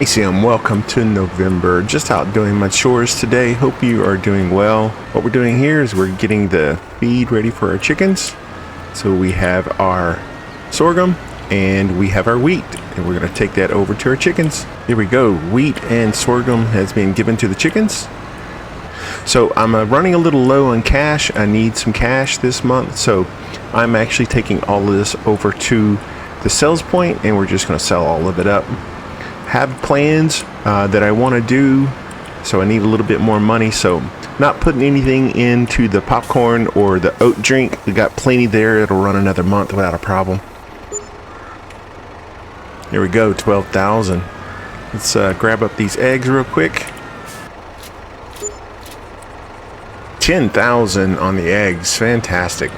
Hey Sam, welcome to November. Just out doing my chores today. Hope you are doing well. What we're doing here is we're getting the feed ready for our chickens. So we have our sorghum and we have our wheat, and we're going to take that over to our chickens. Here we go. Wheat and sorghum has been given to the chickens. So I'm running a little low on cash. I need some cash this month, so I'm actually taking all of this over to the sales point, and we're just going to sell all of it up. Have plans that I want to do, so I need a little bit more money. So not putting anything into the popcorn or the oat drink. We got plenty there. It'll run another month without a problem. Here we go, 12,000. Let's grab up these eggs real quick. 10,000 on the eggs. Fantastic.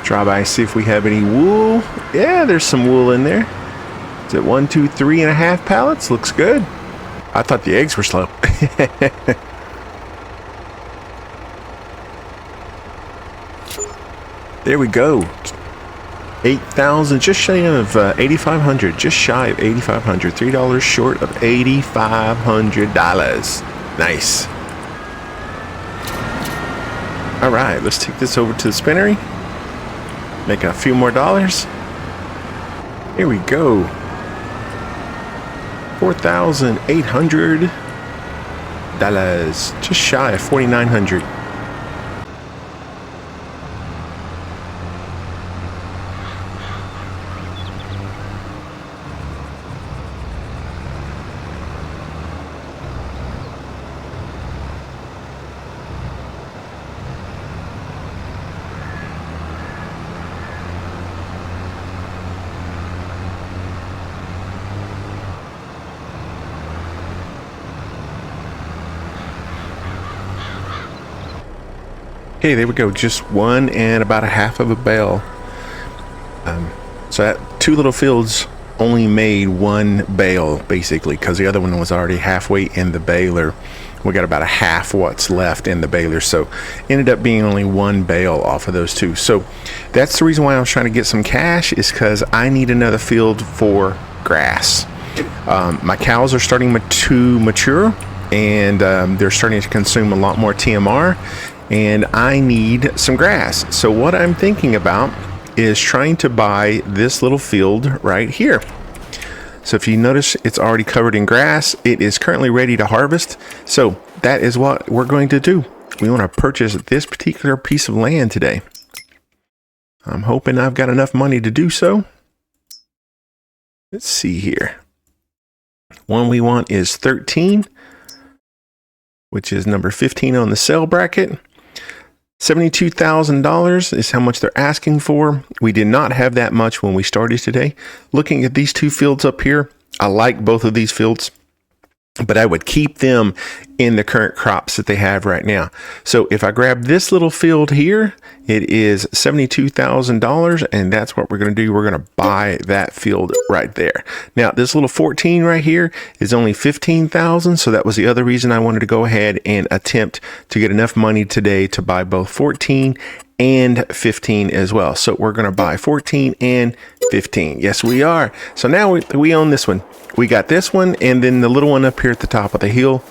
Try by, see if we have any wool. Yeah, there's some wool in there. Is it 1, 2, 3.5 pallets? Looks good. I thought the eggs were slow. There we go. 8,000, just shy of 8,500. Just shy of 8,500. $3 short of $8,500. Nice. All right, let's take this over to the spinnery. Make a few more dollars. Here we go. $4,800, just shy of 4,900. Okay, there we go. Just one and about a half of a bale. So that two little fields only made one bale, basically, because the other one was already halfway in the baler. We got about a half what's left in the baler, so ended up being only one bale off of those two. So that's the reason why I was trying to get some cash, is because I need another field for grass. My cows are starting to mature, and they're starting to consume a lot more TMR. And I need some grass. So what I'm thinking about is trying to buy this little field right here. So if you notice, it's already covered in grass. It is currently ready to harvest. So that is what we're going to do. We want to purchase this particular piece of land today. I'm hoping I've got enough money to do so. Let's see here. One we want is 13, which is number 15 on the sale bracket. $72,000 is how much they're asking for. We did not have that much when we started today. Looking at these two fields up here, I like both of these fields, but I would keep them in the current crops that they have right now. So if I grab this little field here, it is $72,000, and that's what we're going to do. We're going to buy that field right there. Now, this little 14 right here is only $15,000, so that was the other reason I wanted to go ahead and attempt to get enough money today to buy both 14 and 15 as well. So we're going to buy 14 and 15. Yes, we are. So now we own this one. We got this one, and then the little one up here at the top of the hill.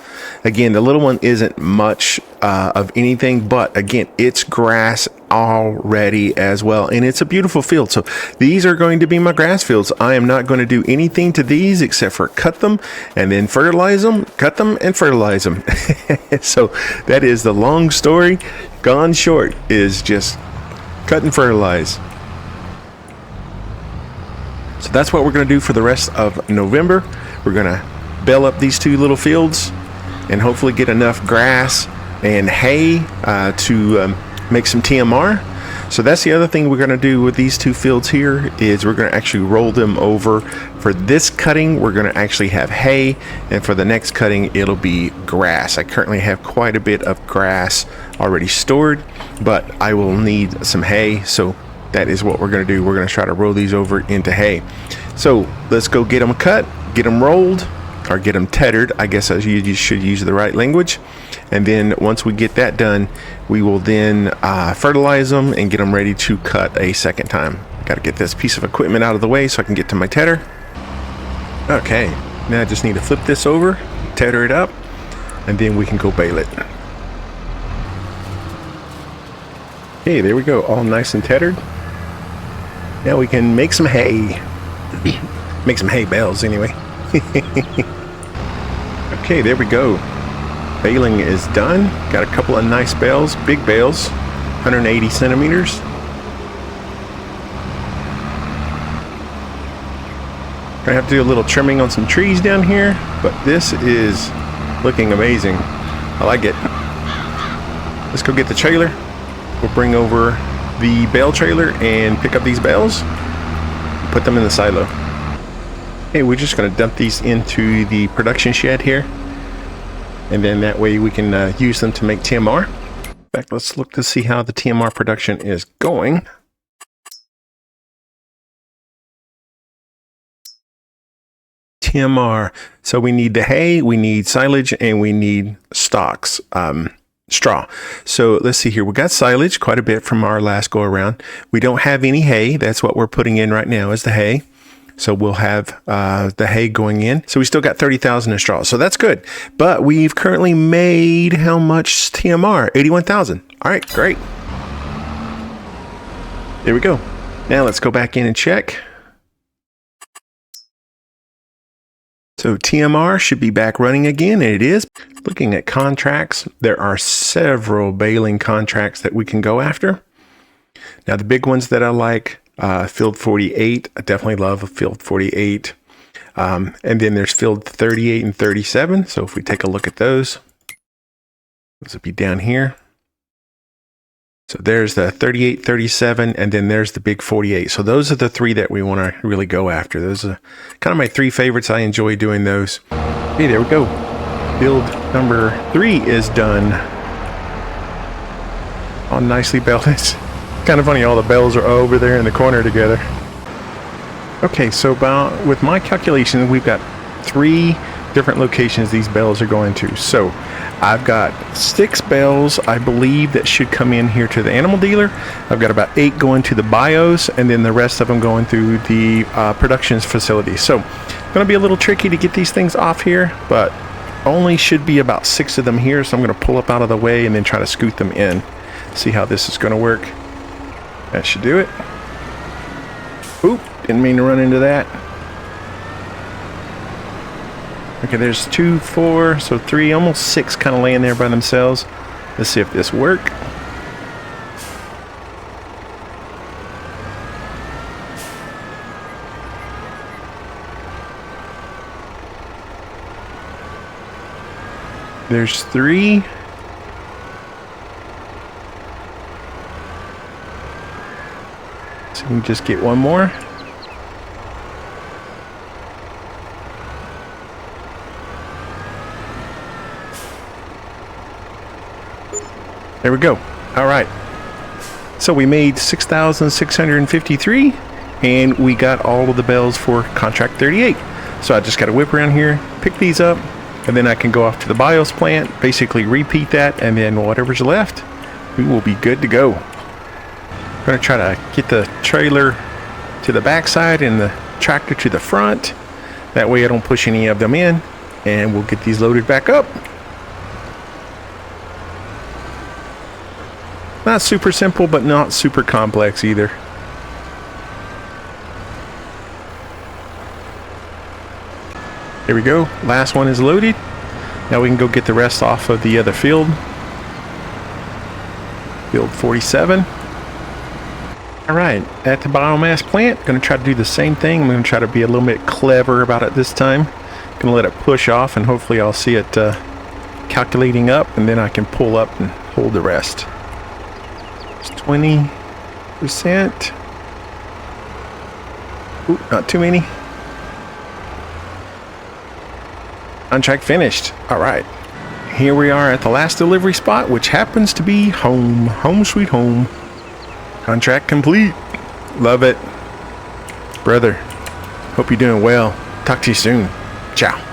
Again, the little one isn't much of anything, but again, it's grass already as well, and it's a beautiful field. So these are going to be my grass fields. I am not going to do anything to these except for cut them and then fertilize them, cut them and fertilize them. So that is the long story gone short, is just cut and fertilize. So that's what we're going to do for the rest of November. We're going to bale up these two little fields and hopefully get enough grass and hay to make some TMR. So that's the other thing we're going to do with these two fields here, is we're going to actually roll them over. For this cutting, we're going to actually have hay, and for the next cutting, it'll be grass. I currently have quite a bit of grass already stored, but I will need some hay. So that is what we're going to do. We're going to try to roll these over into hay. So let's go get them cut, get them rolled, or get them tethered. I guess you should use the right language. And then once we get that done, we will then fertilize them and get them ready to cut a second time. Got to get this piece of equipment out of the way so I can get to my tedder. Okay, now I just need to flip this over, tether it up, and then we can go bale it. Okay, there we go, all nice and tethered. Now we can make some hay. Make some hay bales anyway. Okay, there we go. Baling is done. Got a couple of nice bales, big bales, 180 centimeters. Gonna have to do a little trimming on some trees down here, but this is looking amazing. I like it. Let's go get the trailer. We'll bring over the bale trailer and pick up these bales, put them in the silo. Hey, we're just gonna dump these into the production shed here, and then that way we can use them to make TMR. In fact, let's look to see how the TMR production is going. TMR. So we need the hay, we need silage, and we need stalks, straw. So let's see here. We got silage quite a bit from our last go around. We don't have any hay. That's what we're putting in right now is the hay. So we'll have the hay going in. So we still got 30,000 in straw. So that's good. But we've currently made how much TMR? 81,000. All right, great. There we go. Now let's go back in and check. So TMR should be back running again, and it is. Looking at contracts, there are several baling contracts that we can go after. Now the big ones that I like, field 48, I definitely love field 48. And then there's field 38 and 37. So if we take a look at those would be down here. So there's the 38, 37, and then there's the big 48. So those are the three that we want to really go after. Those are kind of my three favorites. I enjoy doing those. Hey, there we go. Field number 3 is done. All nicely belted. It's kind of funny, all the bells are over there in the corner together. Okay, so about with my calculation, we've got 3 different locations these bells are going to. So I've got 6 bells, I believe, that should come in here to the animal dealer. I've got about 8 going to the bios, and then the rest of them going through the productions facility. So it's going to be a little tricky to get these things off here, but only should be about 6 of them here. So I'm going to pull up out of the way and then try to scoot them in. See how this is going to work. That should do it. Oop, didn't mean to run into that. Okay, there's 2, 4, so 3, almost 6 kind of laying there by themselves. Let's see if this works. There's 3. So we can just get one more. There we go. All right. So we made 6,653, and we got all of the bells for contract 38. So I just got to whip around here, pick these up, and then I can go off to the BIOS plant, basically repeat that, and then whatever's left, we will be good to go. I'm going to try to get the trailer to the backside and the tractor to the front. That way I don't push any of them in, and we'll get these loaded back up. Not super simple, but not super complex either. There we go. Last one is loaded. Now we can go get the rest off of the other field. Field 47. All right, at the biomass plant, going to try to do the same thing. I'm going to try to be a little bit clever about it this time. Going to let it push off, and hopefully I'll see it calculating up, and then I can pull up and hold the rest. 20%. Ooh, not too many. Contract finished. All right. Here we are at the last delivery spot, which happens to be home. Home sweet home. Contract complete. Love it. Brother, hope you're doing well. Talk to you soon. Ciao.